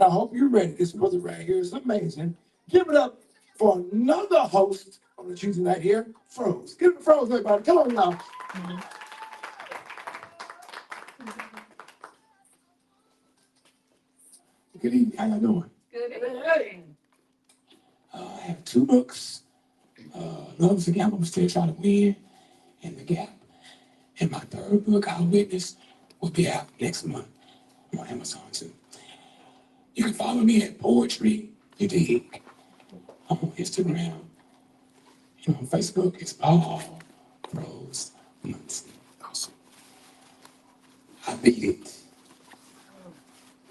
I hope you're ready. This brother right here is amazing. Give it up for another host on the Tuesday night here, Froze. Give it Froze, everybody. Come on now. Good evening. How y'all doing? Good evening. I have two books. Love's the Gap, I'm still trying to win, and The Gap. And my third book, Our Witness, will be out next month on Amazon too. You can follow me at Poetry You Dig. I'm on Instagram. And on Facebook, it's Paul Rose Munson. Awesome. I beat it.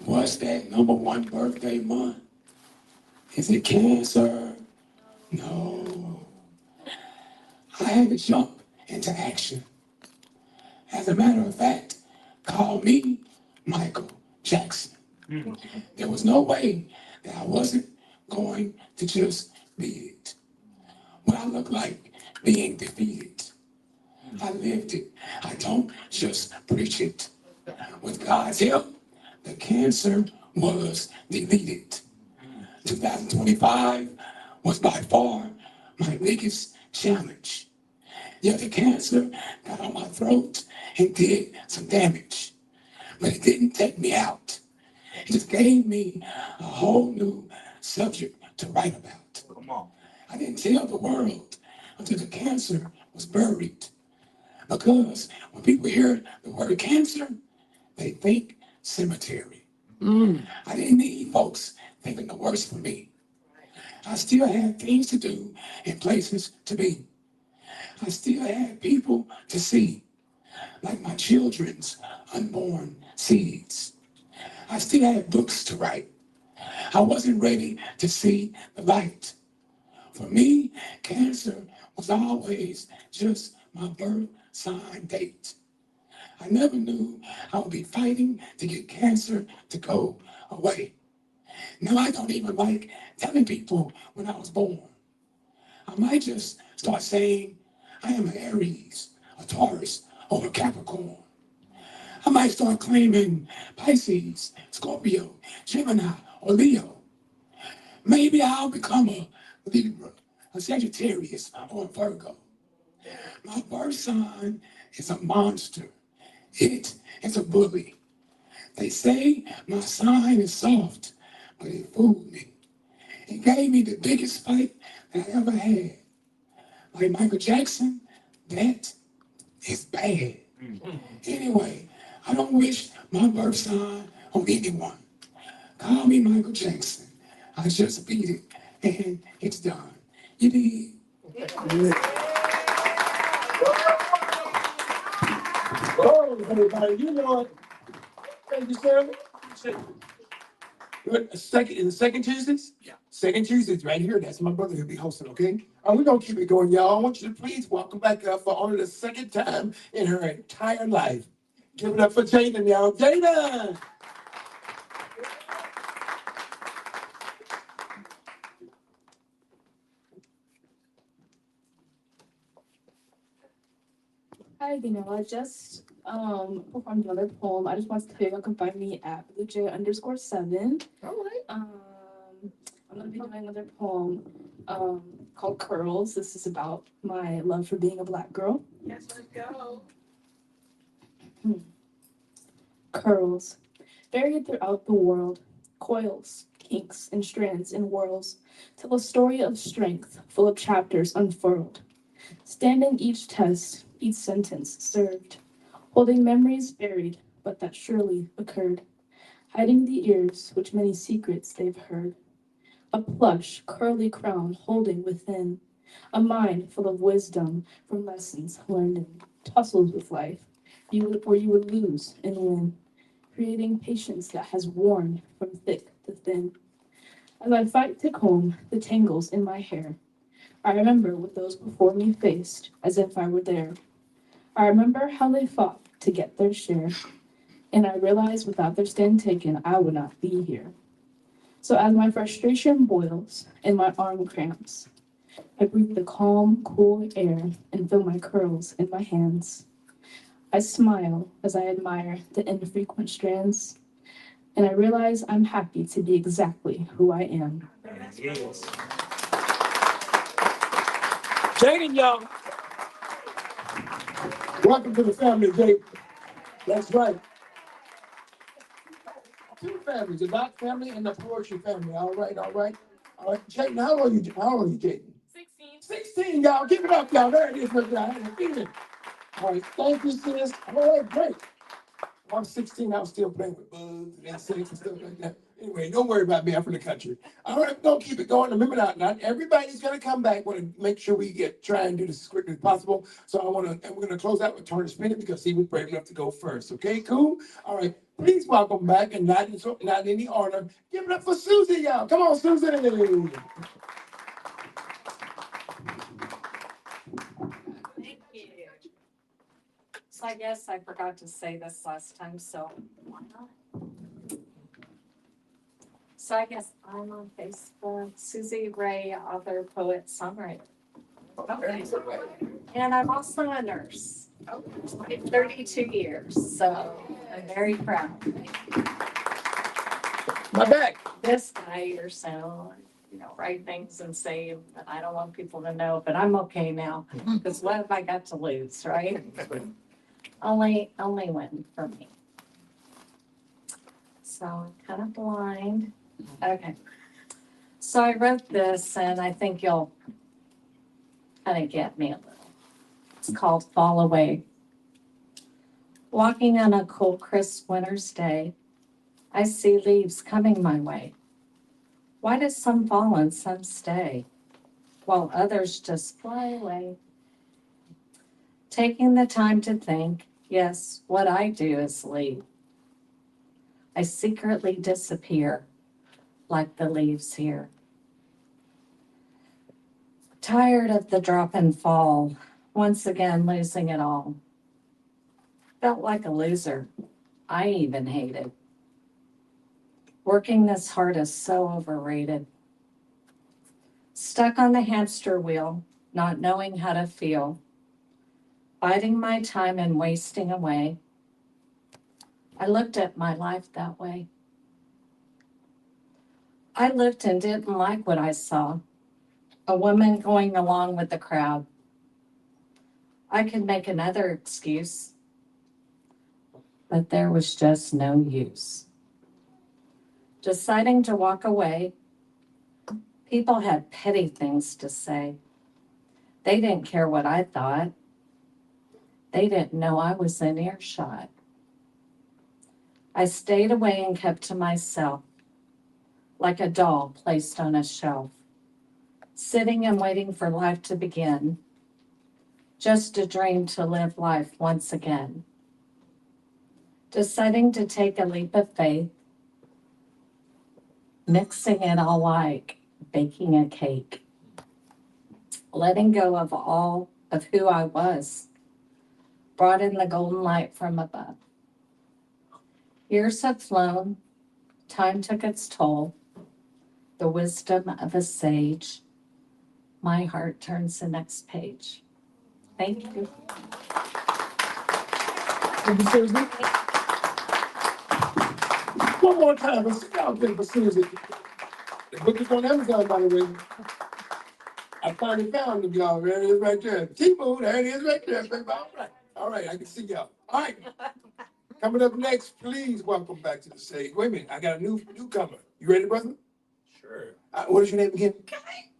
What's that number one birthday month? Is it Cancer? No. I had to jump into action. As a matter of fact, call me Michael Jackson. There was no way that I wasn't going to just beat it. What I look like being defeated. I lived it. I don't just preach it. With God's help, the cancer was deleted. 2025 was by far my biggest challenge. Yet the cancer got on my throat and did some damage. But it didn't take me out. It just gave me a whole new subject to write about. Come on. I didn't tell the world until the cancer was buried. Because when people hear the word cancer, they think cemetery. I didn't need folks thinking the worst for me. I still had things to do and places to be. I still had people to see, like my children's unborn seeds. I still had books to write. I wasn't ready to see the light. For me, cancer was always just my birth sign date. I never knew I would be fighting to get cancer to go away. Now I don't even like telling people when I was born. I might just start saying I am an Aries, a Taurus, or a Capricorn. I might start claiming Pisces, Scorpio, Gemini, or Leo. Maybe I'll become a Libra, a Sagittarius, or a Virgo. My birth sign is a monster. It is a bully. They say my sign is soft, but it fooled me. It gave me the biggest fight that I ever had. Like Michael Jackson, that is bad. Anyway, I don't wish my birth sign on anyone. Call me Michael Jackson. I just beat it, and it's done. You did. Oh, everybody, you know it. Thank you, sir. Good. In the second Tuesdays? Yeah. Second Tuesdays right here. That's my brother who'll be hosting, okay? We're going to keep it going, y'all. I want you to please welcome back up for only the second time in her entire life. Give it up for Jada, y'all. Jada! Hi, I just performed another poem. I just want to tell you you can find me at BlueJ_7. All right. I'm gonna be doing another poem called Curls. This is about my love for being a Black girl. Yes, let's go. Curls, varied throughout the world, coils, kinks, and strands and whirls, tell a story of strength, full of chapters unfurled. Standing each test, each sentence served, holding memories buried, but that surely occurred, hiding the ears which many secrets they've heard. A plush, curly crown holding within, a mind full of wisdom from lessons learned in tussles with life, where you would lose and win, creating patience that has worn from thick to thin. As I fight to comb the tangles in my hair, I remember what those before me faced, as if I were there. I remember how they fought to get their share, and I realized without their stand taken, I would not be here. So as my frustration boils and my arm cramps, I breathe the calm, cool air and feel my curls in my hands. I smile as I admire the infrequent strands and I realize I'm happy to be exactly who I am. Yes. Jaden, y'all. Welcome to the family, Jaden. That's right. Two families, the Doc family and the poetry family. All right, all right. All right, Jaden, how old are you? How old are you, Jaden? 16. 16, y'all. Give it up, y'all. There it is, right there. I had a feeling. All right, thank you, sis. All right, great. When I was 16, I was still playing with bugs and insects and stuff like that. Anyway, don't worry about me. I'm from the country. All right, don't keep it going. Remember, not everybody's gonna come back. Want to make sure we try and do this as quickly as possible. So and we're gonna close out with Turner Spinning because he was brave enough to go first. Okay, cool. All right, please welcome back and not in any order. Give it up for Susie, y'all. Come on, Susie. Thank you. So I guess I forgot to say this last time, so why not? So I guess I'm on Facebook, Susie Ray, author, poet, songwriter. Okay. And I'm also a nurse. I'm 32 years, so I'm very proud. My back. This guy or so, write things and say that I don't want people to know, but I'm okay now. Because what have I got to lose, right? Only win for me. So I'm kind of blind. Okay. So I wrote this and I think you'll kind of get me a little. It's called Fall Away. Walking on a cool, crisp winter's day, I see leaves coming my way. Why do some fall and some stay, while others just fly away? Taking the time to think, yes, what I do is leave. I secretly disappear like the leaves here. Tired of the drop and fall, once again losing it all. Felt like a loser. I even hated. Working this hard is so overrated. Stuck on the hamster wheel, not knowing how to feel. Biding my time and wasting away. I looked at my life that way. I lived and didn't like what I saw. A woman going along with the crowd. I could make another excuse, but there was just no use. Deciding to walk away, people had petty things to say. They didn't care what I thought. They didn't know I was in earshot. I stayed away and kept to myself, like a doll placed on a shelf, sitting and waiting for life to begin, just a dream to live life once again. Deciding to take a leap of faith, mixing it all like baking a cake, letting go of all of who I was, brought in the golden light from above. Years have flown, time took its toll, the wisdom of a sage. My heart turns the next page. Thank you. Thank you, Susie. One more time, let's see y'all play for Susie. The book is on Amazon, by the way. I finally found it, y'all. There it is right there. T-Boo, there it is right there, baby. All right. All right, I can see y'all. All right. Coming up next, please welcome back to the stage. Wait a minute, I got a newcomer. You ready, brother? Sure. What is your name again?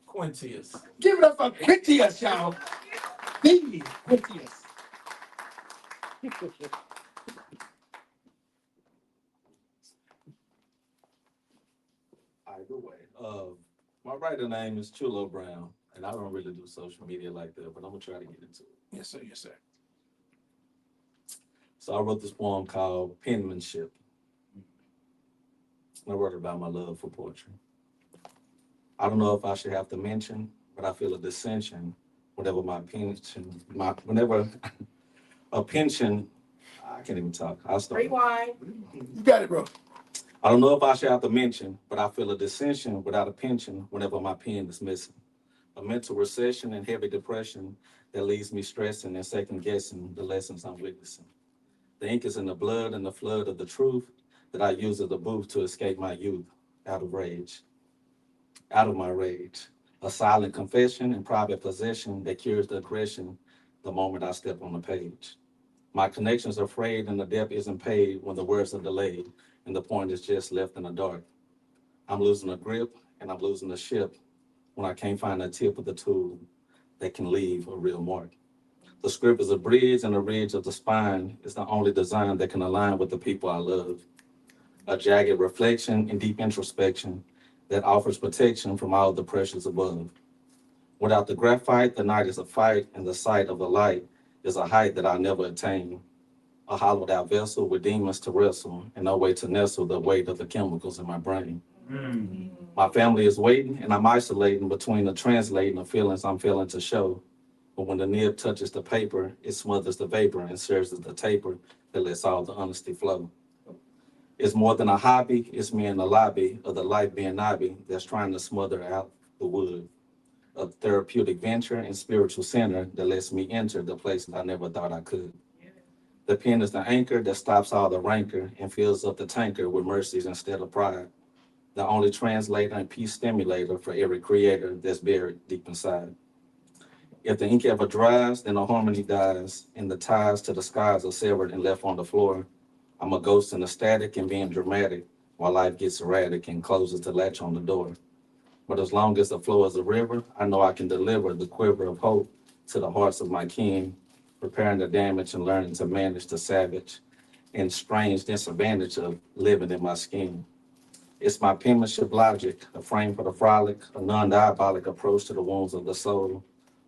Quintius. Give it up for Quintius, y'all. The Quintius. Either way. My writer name is Chulo Brown, and I don't really do social media like that, but I'm gonna try to get into it. Yes, sir. Yes, sir. So I wrote this poem called Penmanship. And I wrote about my love for poetry. I don't know if I should have to mention, but I feel a dissension whenever whenever a pension, I can't even talk. I'll start. Rewind. You got it, bro. I don't know if I should have to mention, but I feel a dissension without a pension whenever my pen is missing. A mental recession and heavy depression that leaves me stressing and second guessing the lessons I'm witnessing. The ink is in the blood and the flood of the truth that I use as a booth to escape my youth out of rage, out of my rage. A silent confession and private possession that cures the aggression the moment I step on the page. My connections are frayed and the debt isn't paid when the words are delayed and the point is just left in the dark. I'm losing a grip and I'm losing the ship when I can't find the tip of the tool that can leave a real mark. The script is a bridge and the ridge of the spine is the only design that can align with the people I love. A jagged reflection and deep introspection that offers protection from all the pressures above. Without the graphite, the night is a fight, and the sight of the light is a height that I'll never attain. A hollowed out vessel with demons to wrestle, and no way to nestle the weight of the chemicals in my brain. My family is waiting, and I'm isolating between the translating of feelings I'm failing to show. But when the nib touches the paper, it smothers the vapor and serves as the taper that lets all the honesty flow. It's more than a hobby, it's me in the lobby of the life being knobby that's trying to smother out the wood. A therapeutic venture and spiritual center that lets me enter the places I never thought I could. The pen is the anchor that stops all the rancor and fills up the tanker with mercies instead of pride. The only translator and peace stimulator for every creator that's buried deep inside. If the ink ever dries, then the harmony dies, and the ties to the skies are severed and left on the floor. I'm a ghost in the static and being dramatic, while life gets erratic and closes the latch on the door. But as long as the flow is a river, I know I can deliver the quiver of hope to the hearts of my kin, repairing the damage and learning to manage the savage and strange disadvantage of living in my skin. It's my penmanship logic, a frame for the frolic, a non-diabolic approach to the wounds of the soul,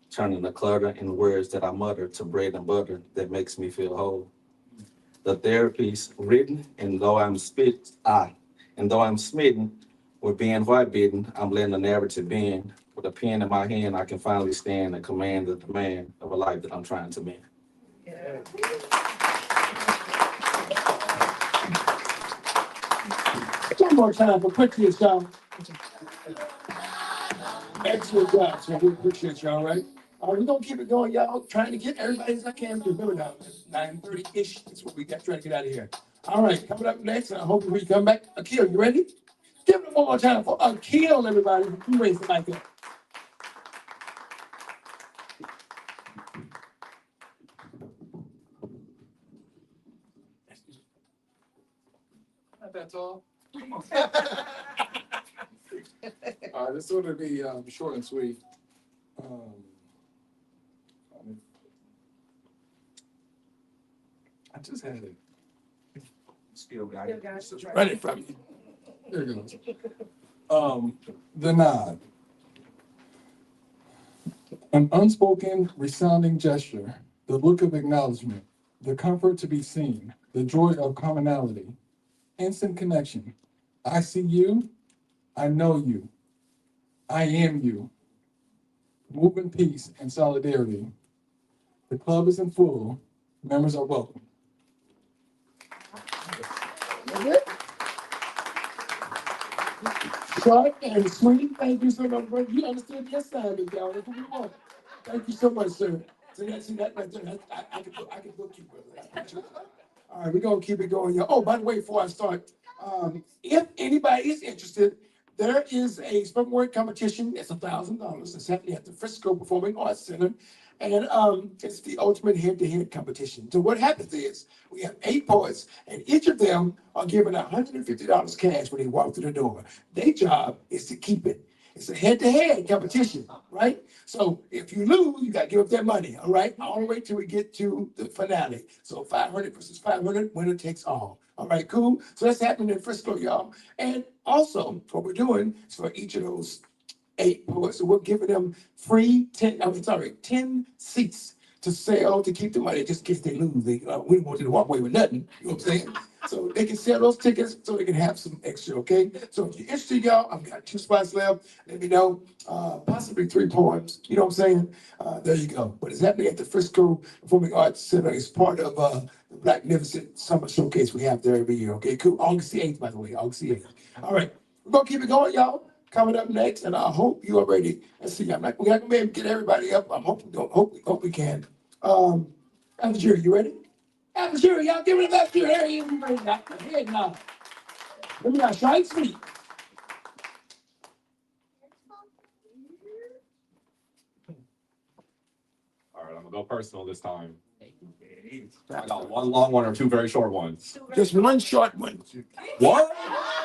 turning the clutter in words that I mutter to bread and butter that makes me feel whole. The therapy's written, and though I'm smitten with being white bitten, I'm letting the narrative bend. With a pen in my hand, I can finally stand and command the demand of a life that I'm trying to mend. One more time for quickly, y'all. Excellent job, sir. We appreciate y'all, right? We're gonna keep it going, y'all. Trying to get everybody as I can. Remember now, 9:30-ish is what we got trying to get out of here. All right, coming up next, and I hope we come back. Akil, you ready? Give it one more time for Akil, everybody. You raise the mic up. Not that tall. All right, this is going to be short and sweet. I just had it. Still got it. Right in front of you. There it goes. The nod. An unspoken, resounding gesture, the look of acknowledgement, the comfort to be seen, the joy of commonality, instant connection. I see you, I know you, I am you. Move in peace and solidarity. The club is in full, members are welcome. Short and sweet. Thank you so much, bro. You understood the assignment, y'all. That's what we want. Thank you so much, sir. See that right there. I can book you, brother. All right, we're gonna keep it going, y'all. Oh, by the way, before I start, if anybody is interested, there is a spoken word competition. It's $1,000. It's happening at the Frisco Performing Arts Center. And it's the ultimate head-to-head competition. So what happens is we have 8 poets, and each of them are given $150 cash when they walk through the door. Their job is to keep it. It's a head-to-head competition, right? So if you lose, you got to give up that money, all right? All the way till we get to the finale. So 500 versus 500, winner takes all. All right, cool. So that's happening in Frisco, y'all. And also, what we're doing is for each of those 8 poets, so we're giving them free 10 seats to sell to keep the money, just in case they lose. We don't want you to walk away with nothing. You know what I'm saying? So they can sell those tickets so they can have some extra, okay? So if you're interested, y'all, I've got 2 spots left. Let me know. Possibly 3 poems. You know what I'm saying? There you go. But it's happening at the Frisco Performing Arts Center. It's part of the Black Magnificent Summer Showcase we have there every year. Okay, cool. August the 8th, by the way. August the 8th. All right. We're going to keep it going, y'all. Coming up next, and I hope you are ready. Let's see. We're not going to be able to get everybody up. I'm hoping, hope we can. Algeria, you ready? Algeria, y'all give it up. Algeria, everybody got the head now. Let me not try to sleep. All right, I'm gonna go personal this time. I got one long one or two very short ones. Just one short one. What?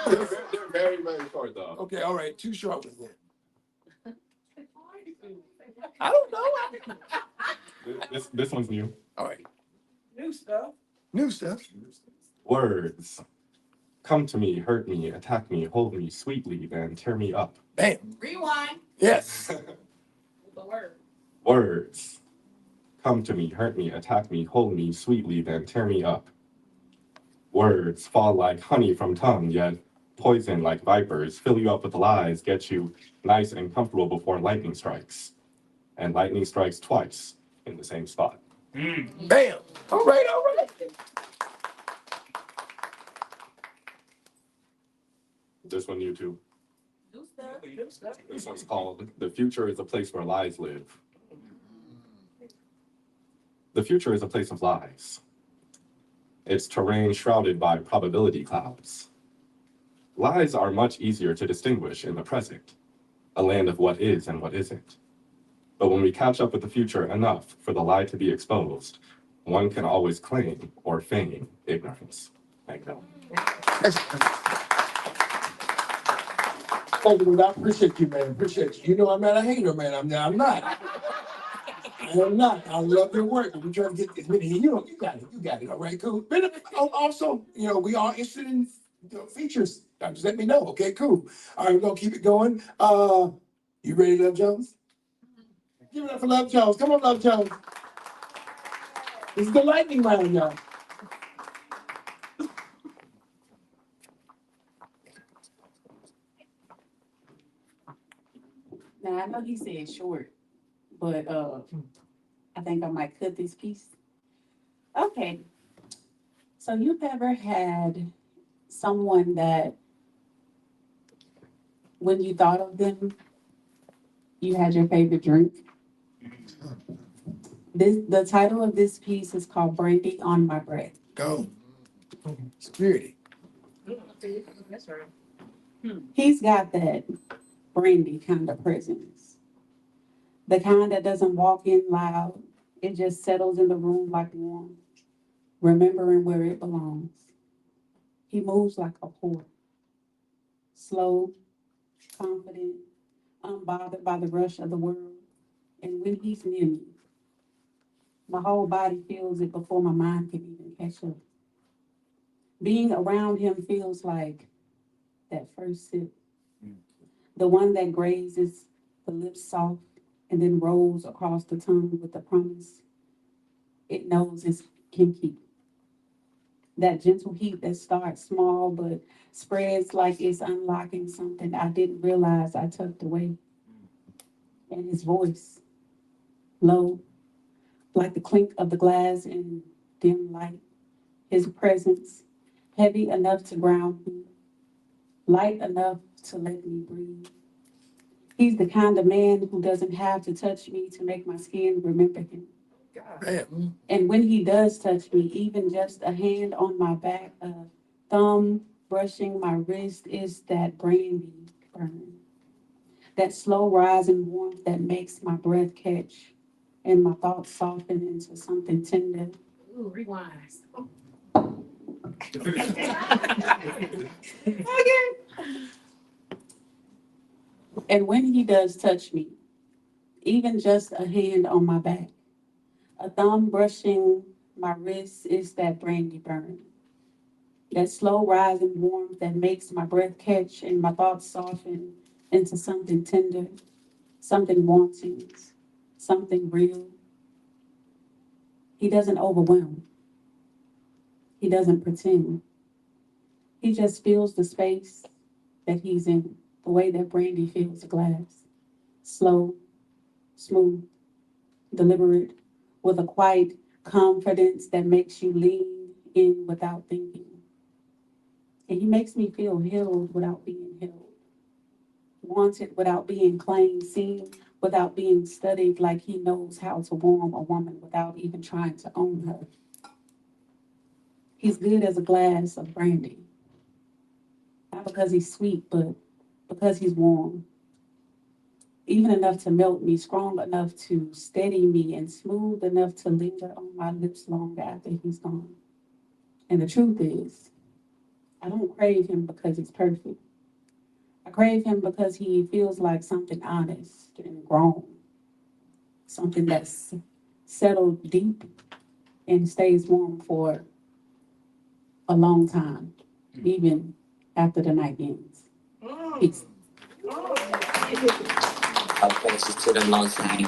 They're very, very short though. Okay, all right, two short ones then. I don't know. This one's new. All right. New stuff. New stuff. Words. Come to me, hurt me, attack me, hold me sweetly, then tear me up. Bam. Rewind. Yes. The word. Words. Come to me, hurt me, attack me, hold me sweetly, then tear me up. Words fall like honey from tongue, yet poison like vipers, fill you up with lies, get you nice and comfortable before lightning strikes. And lightning strikes twice in the same spot. Bam. All right, all right. This one, you too. New stuff. This one's called The Future is a Place Where Lies Live. The future is a place of lies. Its terrain shrouded by probability clouds. Lies are much easier to distinguish in the present, a land of what is and what isn't. But when we catch up with the future enough for the lie to be exposed, one can always claim or feign ignorance. Thank you. Thank you, I appreciate you, man. Appreciate you. You know I'm not a hater, man. I'm not. I am not. I love your work. We try to get as many. You got it. You got it. All right, cool. But also, we are interested in features. Just let me know. Okay, cool. All right, we're gonna keep it going. You ready, Love Jones? Give it up for Love Jones. Come on, Love Jones. This is the lightning round, y'all. Now, I know he said short, but I think I might cut this piece. Okay. So you've ever had someone that when you thought of them, you had your favorite drink? The title of this piece is called Brandy on My Breath. Go. Security. That's right. He's got that brandy kind of presence. The kind that doesn't walk in loud. It just settles in the room like warmth, remembering where it belongs. He moves like a pour. Slow, confident, unbothered by the rush of the world. And when he's near me, my whole body feels it before my mind can even catch up. Being around him feels like that first sip. The one that grazes the lips soft and then rolls across the tongue with the promise it knows it can keep. That gentle heat that starts small but spreads like it's unlocking something I didn't realize I tucked away. And his voice, low, like the clink of the glass in dim light. His presence, heavy enough to ground me, light enough to let me breathe. He's the kind of man who doesn't have to touch me to make my skin remember him. Bam. And when he does touch me, even just a hand on my back, a thumb brushing my wrist is that brandy burn. That slow rising warmth that makes my breath catch and my thoughts soften into something tender. Ooh, rewind. And when he does touch me, even just a hand on my back, a thumb brushing my wrist is that brandy burn. That slow rising warmth that makes my breath catch and my thoughts soften into something tender, something wanting, something real. He doesn't overwhelm. He doesn't pretend. He just feels the space that he's in, the way that brandy fills a glass. Slow, smooth, deliberate, with a quiet confidence that makes you lean in without thinking. And he makes me feel held without being held, wanted without being claimed, seen without being studied, like he knows how to warm a woman without even trying to own her. He's good as a glass of brandy. because he's sweet, but because he's warm. Even enough to melt me, strong enough to steady me, and smooth enough to linger on my lips long after he's gone. And the truth is, I don't crave him because he's perfect. I crave him because he feels like something honest and grown, something that's settled deep and stays warm for a long time, even after the night ends. Peace. Our faces to the Most High.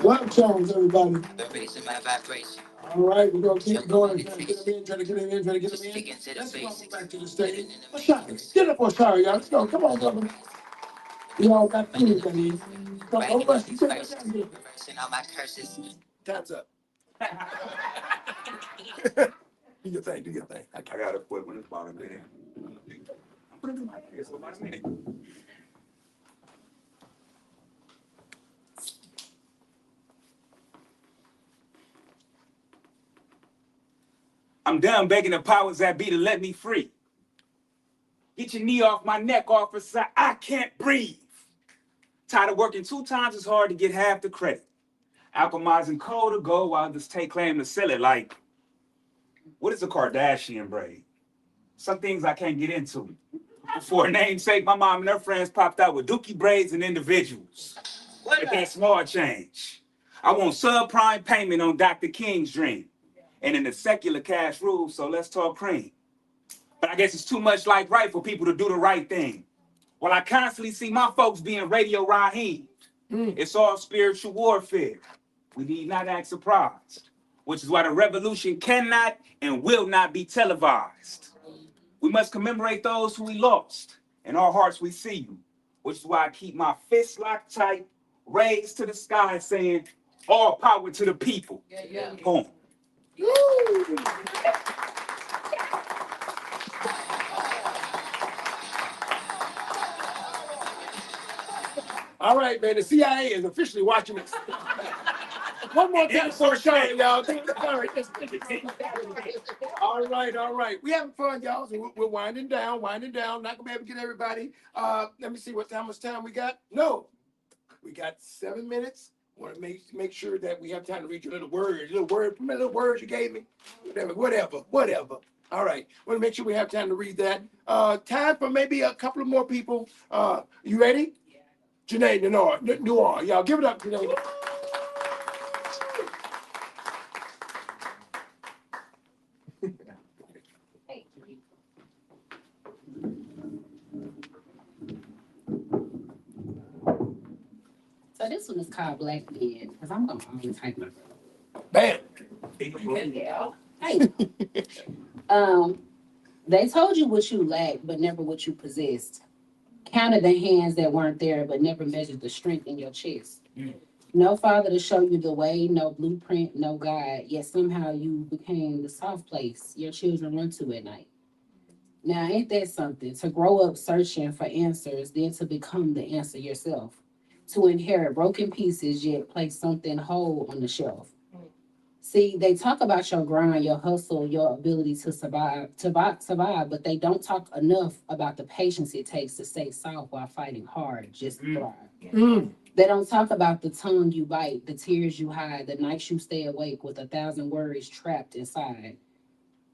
Love Jones, everybody. Raising my vibration. All right, we're gonna keep going. Try to get them in, try to get them in, try to get them in. Let's welcome back to the stage. Ashari, get up, Ashari, y'all. Let's go. Come on, brother. You all got food, baby. Don't rush. You sit down here. Reversing all my curses. Time's up. Do your thing, do your thing. I got equipment at the bottom there. Put it in my face, so much minute. I'm done begging the powers that be to let me free. Get your knee off my neck, officer. I can't breathe. Tired of working 2 times as hard to get half the credit. Alchemizing coal to go while others take claim to sell it. Like, what is a Kardashian braid? Some things I can't get into. For a namesake, my mom and her friends popped out with dookie braids and individuals. But that's small change. I want subprime payment on Dr. King's dream. And in the secular cash rules, so let's talk cream. But I guess it's too much like right for people to do the right thing. Well, I constantly see my folks being Radio Raheem. It's all spiritual warfare. We need not act surprised, which is why the revolution cannot and will not be televised. We must commemorate those who we lost. In our hearts we see you, which is why I keep my fists locked tight, raised to the sky, saying, all power to the people. Boom. All right, man. The CIA is officially watching us. One more time for Ashari, y'all. All right. We having fun, y'all. So we're winding down. Not gonna be able to get everybody. Let me see how much time we got. No, we got 7 minutes. Want to make sure that we have time to read your little words you gave me. Whatever. All right. Want to make sure we have time to read that. Time for maybe a couple of more people. You ready? Janae Noir. Y'all give it up, Janae. So this one is called Black Men, because I'm gonna always type my Bam. yeah. Hey. They told you what you lacked, but never what you possessed. Counted the hands that weren't there, but never measured the strength in your chest. No father to show you the way, no blueprint, no guide, yet somehow you became the soft place your children run to at night. Now, ain't that something? To grow up searching for answers, then to become the answer yourself. To inherit broken pieces, yet place something whole on the shelf. See, they talk about your grind, your hustle, your ability to survive, but they don't talk enough about the patience it takes to stay soft while fighting hard just to thrive. They don't talk about the tongue you bite, the tears you hide, the nights you stay awake with 1,000 worries trapped inside.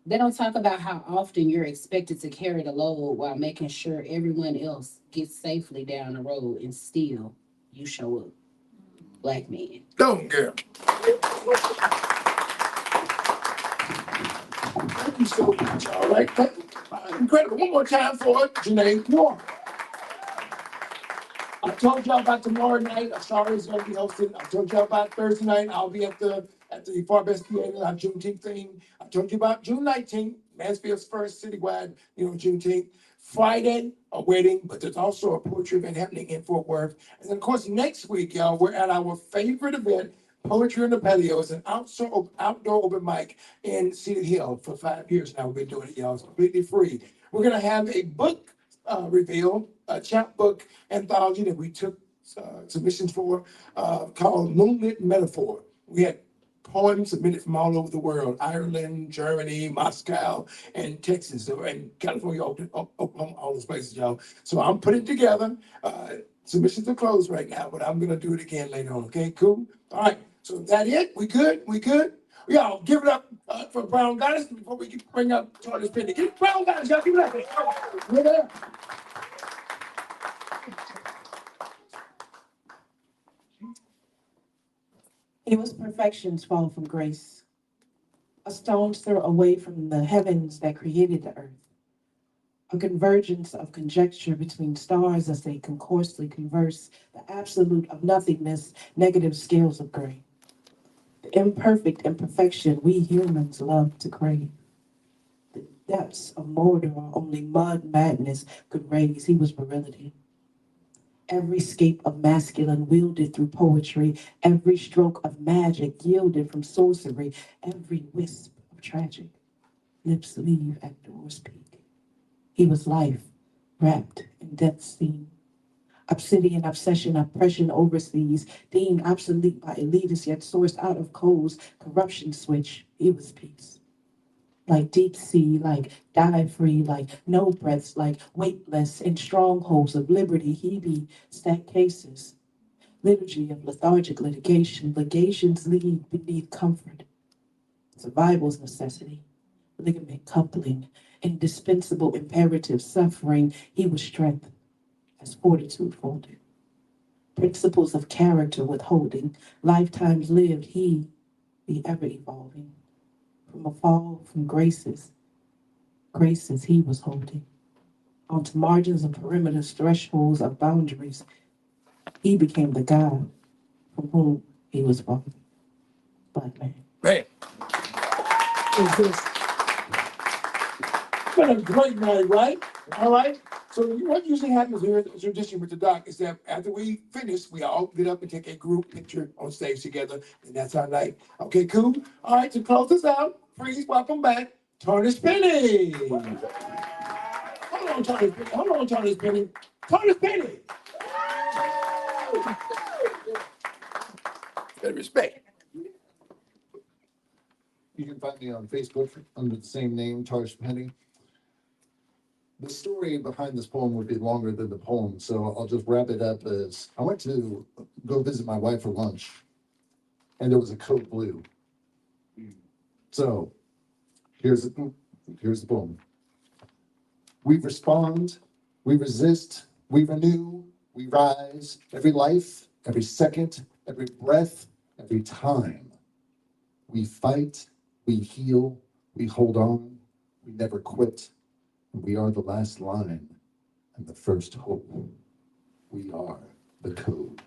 They don't talk about how often you're expected to carry the load while making sure everyone else gets safely down the road, and still you show up. Black men. Go, girl. Thank you so much. All right. Incredible. One more time for Janae Noir. I told y'all about tomorrow night. Ashari is going to be hosting. I told y'all about Thursday night. I'll be at the Far Best Theater, our Juneteenth thing. I told you about June 19th, Mansfield's first citywide, Juneteenth. Friday, a wedding, but there's also a poetry event happening in Fort Worth. And then, of course, next week, y'all, we're at our favorite event, Poetry on the Patio. It's an outdoor open mic in Cedar Hill for 5 years now. We've been doing it, y'all. It's completely free. We're going to have a book reveal, a chapbook anthology that we took submissions for called Moonlit Metaphor. We had poems submitted from all over the world, Ireland, Germany, Moscow, and Texas, and California, Oklahoma, all those places, y'all. So I'm putting it together. Submissions are closed right now, but I'm gonna do it again later on, okay, cool? All right, so is that it? We good? We good? Y'all, give it up for Brown Goddess before we bring up Charles Penny. Give it Brown Goddess, y'all, give it up. We're there. It was perfection's fall from grace, a stone's throw away from the heavens that created the earth, a convergence of conjecture between stars as they concorsely converse, the absolute of nothingness, negative scales of gray, the imperfect imperfection we humans love to crave. The depths of Mordor only mud madness could raise, he was virility. Every scape of masculine wielded through poetry, every stroke of magic yielded from sorcery, every wisp of tragic. Lips leave at door's peak. He was life, wrapped in death's theme. Obsidian obsession, oppression overseas, deemed obsolete by elitists yet sourced out of coals, corruption switch, he was peace. Like deep sea, like dive free, like no breaths, like weightless in strongholds of liberty, he be stacked cases. Liturgy of lethargic litigation, legations lead beneath comfort. Survival's necessity, ligament coupling, indispensable imperative suffering, he was strength as fortitude folded. Principles of character withholding, lifetimes lived, he be ever evolving. From a fall from graces he was holding. Onto margins of perimeters, thresholds of boundaries, he became the God from whom he was born. Black man. Man, it's just been a great night, right? All right. So what usually happens here at the tradition with the doc is that after we finish, we all get up and take a group picture on stage together, and that's our night. Okay, cool. All right, to close us out, please welcome back Tarnish Penny. Hold on, Tarnish Penny. Hold on, Tarnish Penny. Tarnish Penny. Better respect. You can find me on Facebook under the same name, Tarsh Penny. The story behind this poem would be longer than the poem, so I'll just wrap it up as I went to go visit my wife for lunch, and there was a Code Blue. So here's the poem. We respond, we resist, we renew, we rise, every life, every second, every breath, every time. We fight, we heal, we hold on, we never quit. We are the last line and the first hope. We are the code.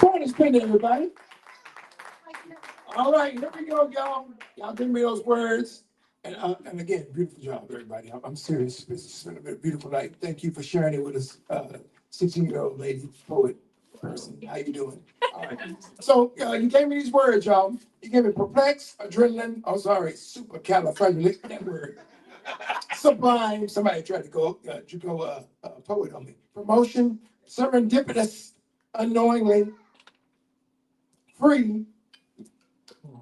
Tarnish Penny, everybody. All right, here we go, y'all. Y'all give me those words. And again, beautiful job, everybody. I'm serious. This has been a beautiful night. Thank you for sharing it with us, 16-year-old lady poet person. How you doing? All right. So you gave me these words, y'all. You gave me perplex, adrenaline. Oh, sorry, supercalifragilistic. That word. Sublime. Somebody tried to go poet on me. Promotion, serendipitous, unknowingly, free,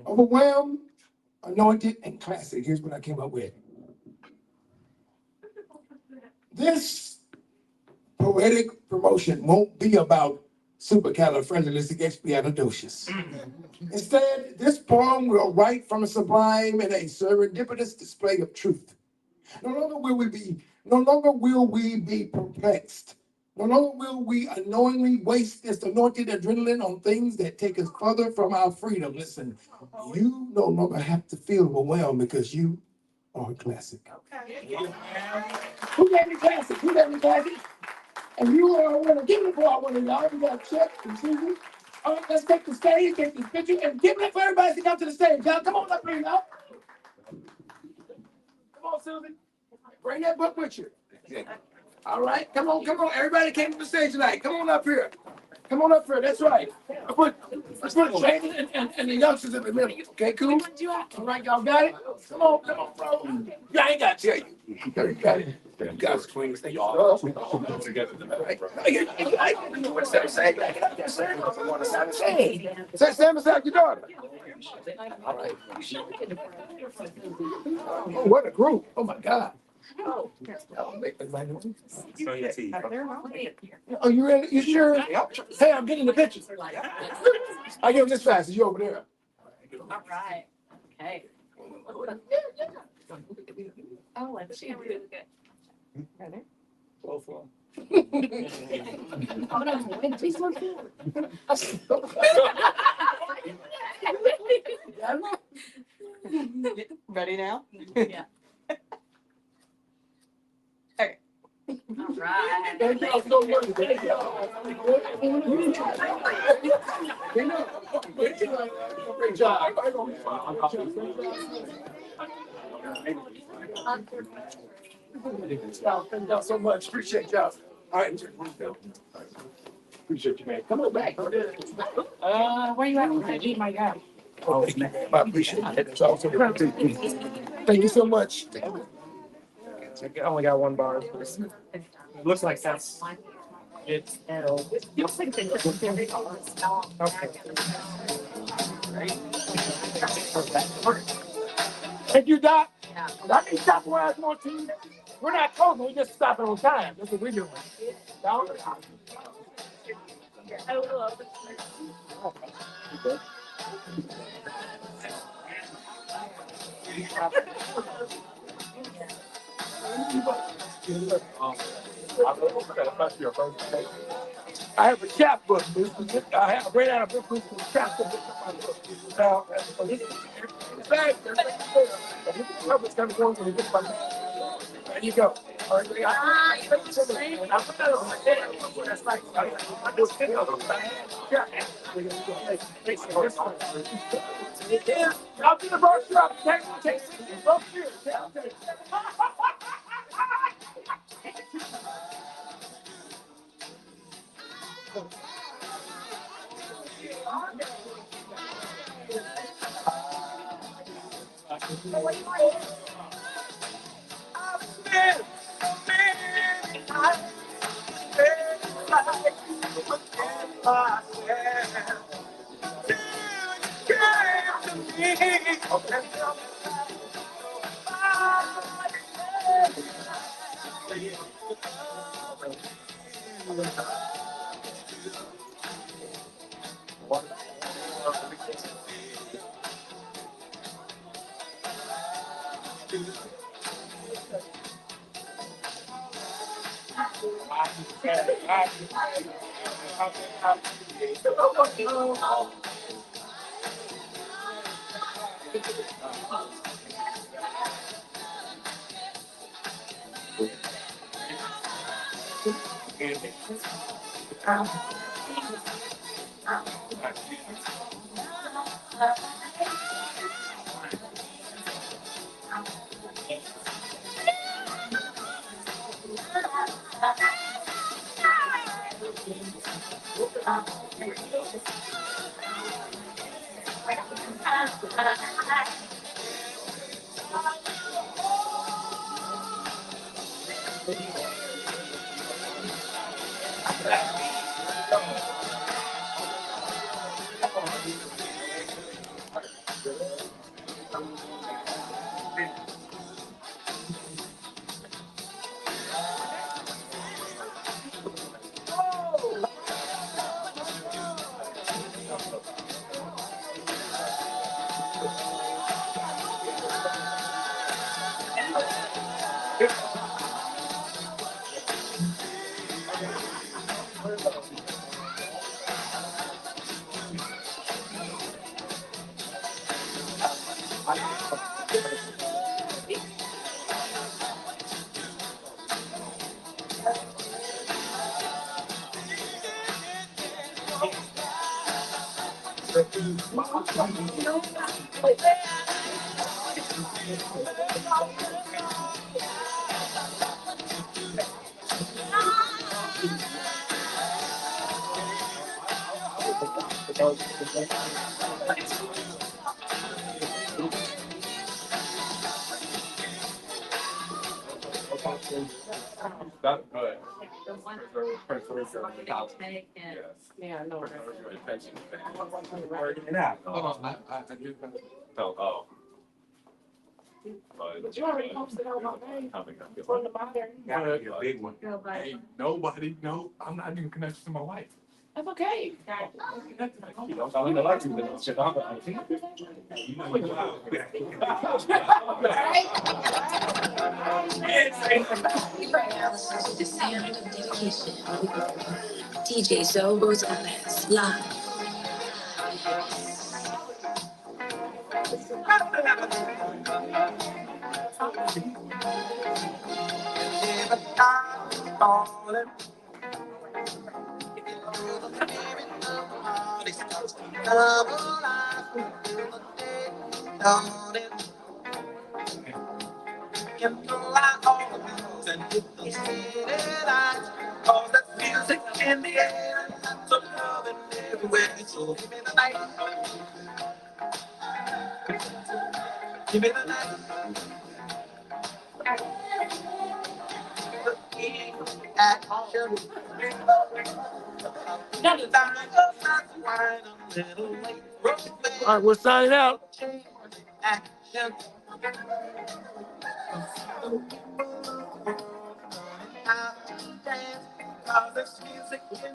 overwhelmed, anointed, and classic. Here's what I came up with. This poetic promotion won't be about supercalifragilisticexpialidocious. Instead, this poem will write from a sublime and a serendipitous display of truth. No longer will we be perplexed. No longer will we unknowingly waste this anointed adrenaline on things that take us further from our freedom. Listen, you no longer have to feel overwhelmed because you are a classic. Who gave me classic? Who gave me classic? And you are a winner. Give it for our winner, y'all. We got Chet and Susan. All right, let's take the stage, take this picture, and give it up for everybody to come to the stage. Y'all, come on up here, y'all. Come on, Susan. Bring that book with you. All right, come on. Everybody came to the stage tonight. Come on up here. Come on up here. That's right. Let's put Shane and the youngsters in the middle. Okay, cool? All right, y'all got it? Come on, bro. Yeah, I ain't got to tell you. You got it. You guys swing, stay off. What's that saying? What's that saying? Say, Sam, is that your daughter? All right. Oh, what a group. Oh, my God. Oh, you ready? You sure? Hey, I'm getting the picture. I get them this fast as you over there. All right. Okay. I'll let you. Ready? Well, for Oh, no, wait, please look forward. Ready now? Yeah. Okay. All right. Thank y'all so much. Thank y'all. Great job. Thank y'all so much. Appreciate y'all. All right. Appreciate you, man. Come on back. Where you at? I eat my guy. Oh, thank you, man. I appreciate it. It's awesome. Thank you so much. I only got one bar. It looks like that's it. Okay. Thank you, Doc. That means stop where I more team. We're not closing, we're just stopping on time. That's what we're doing. I have a chapbook. I ran out of books from chapbook. There you go. All right, I'll do the brochure up. Take the brochure. That's good. Yeah, I know. Working it out. Hold on, I do. Oh. But you already posted on my page from the modern. Gotta be a big one. Hey, nobody, no, I'm not even connected to my wife. That's okay. You don't sound like you, but shit, I'm like, You know you out. DJ Show Gonzalez live. All right, we're signing out.